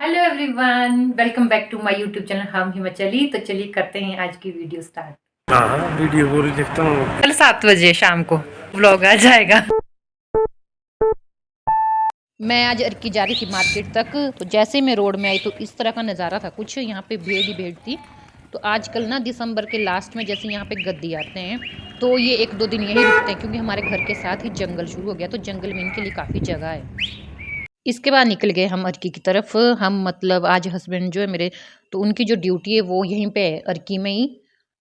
Hello everyone, welcome back to my YouTube channel Hum Himachali. तो चलिए करते हैं आज की वीडियो स्टार्ट। हाँ वीडियो पूरी देखता हूँ। कल 7 बजे शाम को व्लॉग आ जाएगा। मैं आज अर्की जा रही थी मार्केट तक, तो जैसे मैं रोड में आई तो इस तरह का नज़ारा था, कुछ यहाँ पे भीड़ ही भीड़ थी। तो आजकल ना दिसंबर के लास्ट में जैसे यहाँ पे गद्दी आते हैं, तो ये 1-2 दिन यहीं रुकते हैं क्योंकि हमारे घर के साथ ही जंगल शुरू हो गया, तो जंगल में इनके लिए काफ़ी जगह है। इसके बाद निकल गए हम अर्की की तरफ। हम मतलब आज हस्बैंड जो है मेरे, तो उनकी जो ड्यूटी है वो यहीं पे है अर्की में ही।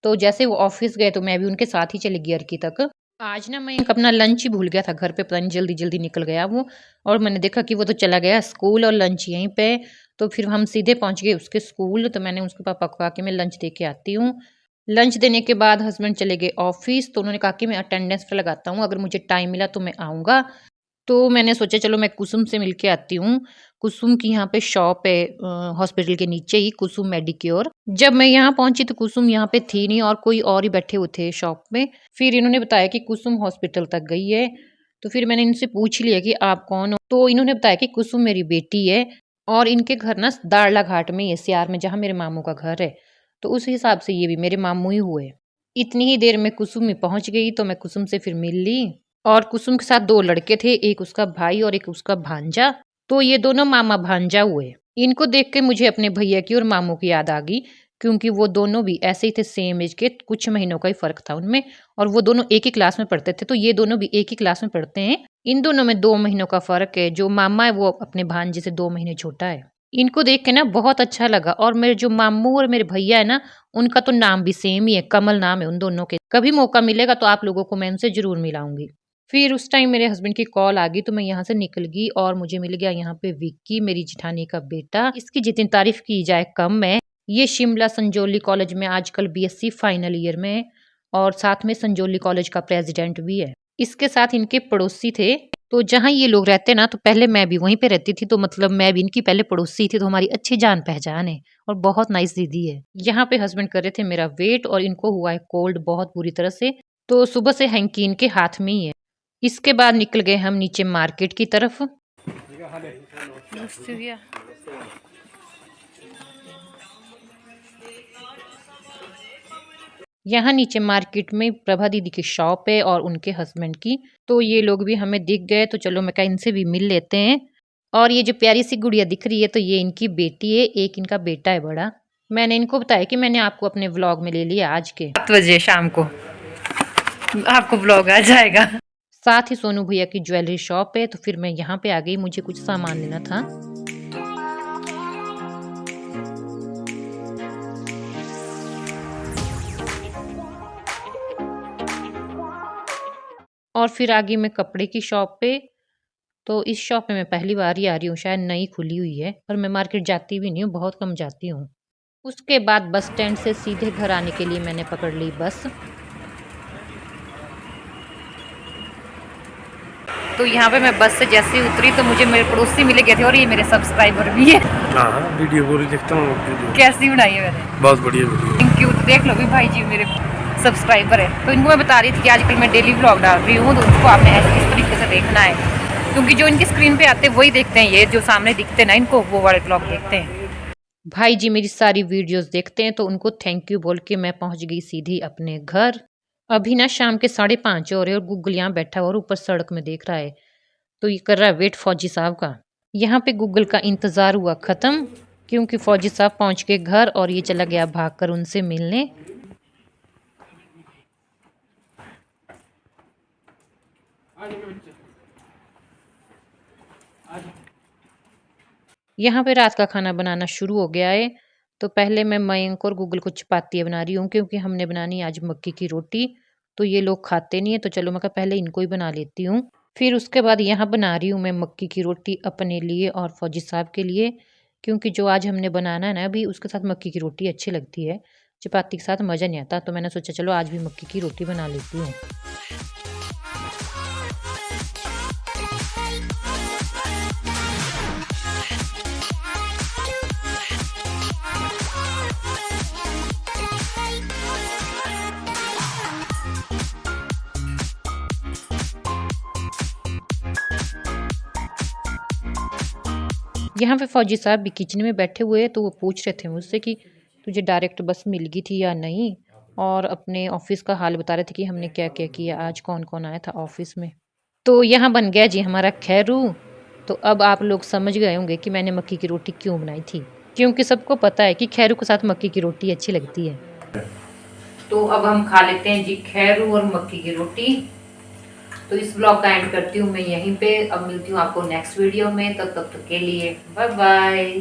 तो जैसे वो ऑफिस गए तो मैं भी उनके साथ ही चली गई अर्की तक। आज ना मैं अपना लंच ही भूल गया था घर पे, पता नहीं जल्दी जल्दी निकल गया वो। और मैंने देखा कि वो तो चला गया स्कूल और लंच यहीं पे। तो फिर हम सीधे पहुंच गए उसके स्कूल। तो मैंने उसके पापा को कहा कि मैं लंच दे के आती हूँ। लंच देने के बाद हस्बैंड चले गए ऑफिस, तो उन्होंने कहा कि मैं अटेंडेंस पे लगाता हूँ, अगर मुझे टाइम मिला तो मैं आऊँगा। तो मैंने सोचा चलो मैं कुसुम से मिल के आती हूँ। कुसुम की यहाँ पे शॉप है, हॉस्पिटल के नीचे ही कुसुम मेडिक्योर। जब मैं यहाँ पहुँची तो कुसुम यहाँ पे थी नहीं और कोई और ही बैठे हुए थे शॉप में। फिर इन्होंने बताया कि कुसुम हॉस्पिटल तक गई है। तो फिर मैंने इनसे पूछ लिया कि आप कौन हो? तो इन्होंने बताया कि कुसुम मेरी बेटी है और इनके घर ना दाड़ला घाट में ही है, सियार में, जहाँ मेरे मामू का घर है। तो उस हिसाब से ये भी मेरे मामू ही हुए। इतनी ही देर में कुसुम में पहुँच गई, तो मैं कुसुम से फिर मिल ली। और कुसुम के साथ 2 लड़के थे, एक उसका भाई और एक उसका भांजा। तो ये दोनों मामा भांजा हुए। इनको देख के मुझे अपने भैया की और मामू की याद आ गई, क्योंकि वो दोनों भी ऐसे ही थे, सेम एज के, कुछ महीनों का ही फ़र्क था उनमें। और वो दोनों एक ही क्लास में पढ़ते थे, तो ये दोनों भी एक ही क्लास में पढ़ते हैं। इन दोनों में 2 महीनों का फ़र्क है। जो मामा है वो अपने भांजे से 2 महीने छोटा है। इनको देख के ना बहुत अच्छा लगा। और मेरे जो मामू और मेरे भैया है ना, उनका तो नाम भी सेम ही है, कमल नाम है उन दोनों के। कभी मौका मिलेगा तो आप लोगों को मैं उनसे ज़रूर मिलाऊँगी। फिर उस टाइम मेरे हस्बैंड की कॉल आ गई, तो मैं यहाँ से निकल गई और मुझे मिल गया यहाँ पे विक्की, मेरी जेठानी का बेटा। इसकी जितनी तारीफ की जाए कम है। ये शिमला संजौली कॉलेज में आजकल बीएससी फाइनल ईयर में है और साथ में संजौली कॉलेज का प्रेसिडेंट भी है। इसके साथ इनके पड़ोसी थे। तो जहाँ ये लोग रहते ना, तो पहले मैं भी वहीं पे रहती थी, तो मतलब मैं भी इनकी पहले पड़ोसी थी, तो हमारी अच्छी जान पहचान है और बहुत नाइस दीदी है। यहाँ पे हस्बैंड कर रहे थे मेरा वेट और इनको हुआ है कोल्ड बहुत बुरी तरह से, तो सुबह से हैंकी इनके हाथ में ही है। इसके बाद निकल गए हम नीचे मार्केट की तरफ। यहाँ नीचे मार्केट में प्रभा दीदी की शॉप है और उनके हस्बैंड की। तो ये लोग भी हमें दिख गए, तो चलो मैं कहा इनसे भी मिल लेते हैं। और ये जो प्यारी सी गुड़िया दिख रही है, तो ये इनकी बेटी है, एक इनका बेटा है बड़ा। मैंने इनको बताया कि मैंने आपको अपने व्लॉग में ले लिया आज के 7 बजे शाम को आपको व्लॉग आ जाएगा। साथ ही सोनू भैया की ज्वेलरी शॉप है, तो फिर मैं यहाँ पे आ गई, मुझे कुछ सामान लेना था। और फिर आ गई मैं कपड़े की शॉप पे। तो इस शॉप में मैं पहली बार ही आ रही हूँ, शायद नई खुली हुई है, और मैं मार्केट जाती भी नहीं हूँ, बहुत कम जाती हूँ। उसके बाद बस स्टैंड से सीधे घर आने के लिए मैंने पकड़ ली बस। तो यहाँ पे मैं बस से जैसे ही उतरी तो मुझे मेरे पड़ोसी मिले गए थे और ये मेरे सब्सक्राइबर भी है। हाँ वीडियो पूरी देखता हूँ। कैसी बनाई है मैंने? बहुत बढ़िया वीडियो। Thank you. तो देख लो भी भाई जी मेरे सब्सक्राइबर है। तो इनको मैं बता रही थी कि आजकल मैं डेली व्लॉग डाल रही हूँ, तो उनको आपने इस तरीके से देखना है, क्योंकि जो इनकी स्क्रीन पे आते हैं वही देखते हैं, ये जो सामने दिखते हैं ना इनको, वो वाले व्लॉग देखते हैं। भाई जी मेरी सारी वीडियोस देखते हैं, तो उनको थैंक यू बोल के मैं पहुंच गई सीधी अपने घर। अभी ना शाम के 5:30 हो रहे और गूगल यहाँ बैठा हुआ और ऊपर सड़क में देख रहा है, तो ये कर रहा है वेट फौजी साहब का। यहाँ पे गूगल का इंतज़ार हुआ ख़त्म, क्योंकि फौजी साहब पहुँच के घर और ये चला गया भागकर उनसे मिलने। यहाँ पे रात का खाना बनाना शुरू हो गया है। तो पहले मैं मयंक और गूगल को चपातियाँ बना रही हूँ, क्योंकि हमने बनानी है आज मक्की की रोटी। तो ये लोग खाते नहीं है, तो चलो मैं कहा पहले इनको ही बना लेती हूँ। फिर उसके बाद यहाँ बना रही हूँ मैं मक्की की रोटी अपने लिए और फौजी साहब के लिए, क्योंकि जो आज हमने बनाना है ना, अभी उसके साथ मक्की की रोटी अच्छी लगती है, चपाती के साथ मज़ा नहीं आता। तो मैंने सोचा चलो आज भी मक्की की रोटी बना लेती हूँ। यहाँ पे फौजी साहब भी किचन में बैठे हुए हैं, तो वो पूछ रहे थे मुझसे कि तुझे डायरेक्ट बस मिल गई थी या नहीं, और अपने ऑफिस का हाल बता रहे थे कि हमने क्या क्या किया आज, कौन कौन आया था ऑफिस में। तो यहाँ बन गया जी हमारा खैरू। तो अब आप लोग समझ गए होंगे कि मैंने मक्की की रोटी क्यों बनाई थी, क्योंकि सबको पता है कि खैरू के साथ मक्की की रोटी अच्छी लगती है। तो अब हम खा लेते हैं जी खैरू और मक्की की रोटी। तो इस ब्लॉग का एंड करती हूँ मैं यहीं पे। अब मिलती हूँ आपको नेक्स्ट वीडियो में, तब तक के लिए बाय बाय।